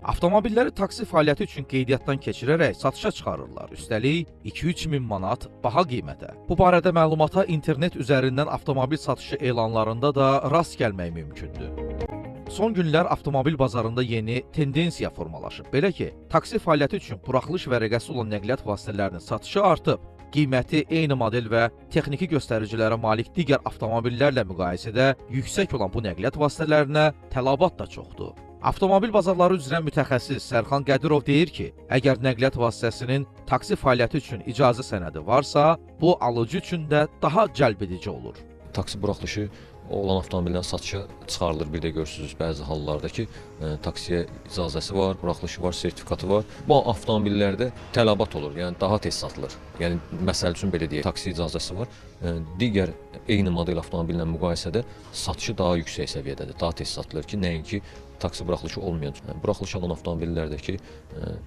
Avtomobilləri taksi fəaliyyəti üçün qeydiyyatdan keçirərək satışa çıxarırlar. Üstəlik 2-3 min manat baha qiymətə. Bu barədə məlumata internet üzərindən avtomobil satışı elanlarında da rast gəlmək mümkündür. Son günlər avtomobil bazarında yeni tendensiya formalaşıb. Belə ki, taksi fəaliyyəti üçün buraxılış vərəqəsi olan nəqliyyat vasitələrinin satışı artıb. Qiyməti eyni model və texniki göstəricilərə malik digər avtomobillərlə müqayisədə yüksək olan bu nəqliyyat vasitələrinə tələbat da çoxdur. Avtomobil bazarları üzrə mütəxəssis Sərxan Qədirov deyir ki, əgər nəqliyyat vasitəsinin taksi fəaliyyəti üçün icazə sənədi varsa, bu alıcı üçün də daha cəlbedici olur. Taksi buraxılışı olan avtomobillərin satışa çıxarılır. Bir də görürsünüz bəzi hallarda ki, taksiyə icazəsi var, buraxılışı var, sertifikatı var. Bu avtomobillərdə tələbat olur, yəni daha tez satılır. Yəni məsəl üçün belə deyək, taksi icazəsi var. Digər eyni model avtomobillə müqayisədə satışı daha yüksək səviyyədədir, daha tez satılır ki, nəinki taksi buraxılışı olmayan. Buraxılış alan avtomobillərdəki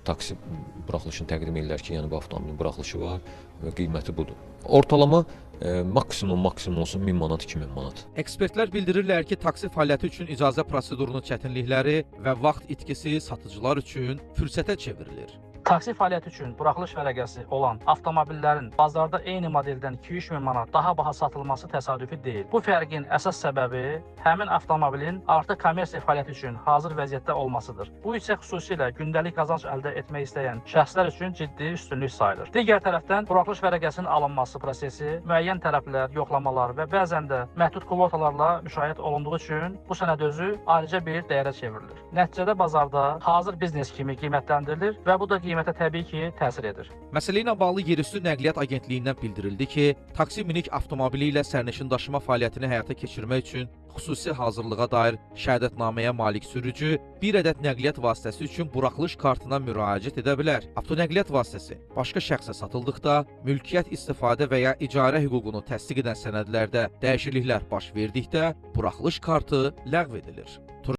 taksi buraxılışını təqdim edirlər ki, yəni bu avtomobilin buraxılışı var və qiyməti budur. Ortalama maksimum olsun 1000 manat, 2000 manat. Ekspertlər bildirirlər ki, taksi fəaliyyəti üçün icazə prosedurunun çətinlikləri və vaxt itkisi satıcılar üçün fürsətə çevrilir. Taksi fəaliyyəti üçün buraxılış vərəqəsi olan avtomobillərin bazarda eyni modeldən 2-3 min manat daha baha satılması təsadüfi deyil. Bu fərqin əsas səbəbi həmin avtomobilin artıq kommersiya fəaliyyəti üçün hazır vəziyyətdə olmasıdır. Bu isə xüsusilə gündəlik qazanc əldə etmək istəyən şəxslər üçün ciddi üstünlük sayılır. Digər tərəfdən buraxılış vərəqəsinin alınması prosesi müəyyən tələblər, yoxlamalar və bəzən də məhdud kvotalarla müşayiət olunduğu üçün bu sənəd özü ayrıca bir dəyərə çevrilir. Nəticədə bazarda hazır biznes kimi qiymətləndirilir və bu da qiymətə təbii ki, təsir edir. Məsələ ilə bağlı Yerüstü Nəqliyyat Agentliyindən bildirildi ki, taksi minik avtomobili ilə sərnişin daşıma fəaliyyətini həyata keçirmək üçün xüsusi hazırlığa dair şəhadətnaməyə malik sürücü bir ədəd nəqliyyat vasitəsi üçün buraxılış kartına müraciət edə bilər. Avtonəqliyyat vasitəsi başqa şəxsə satıldıqda mülkiyyət istifadə və ya icarə hüququnu təsdiq edən sənədlərdə dəyişikliklər baş verdikdə buraxılış kartı ləğv edilir.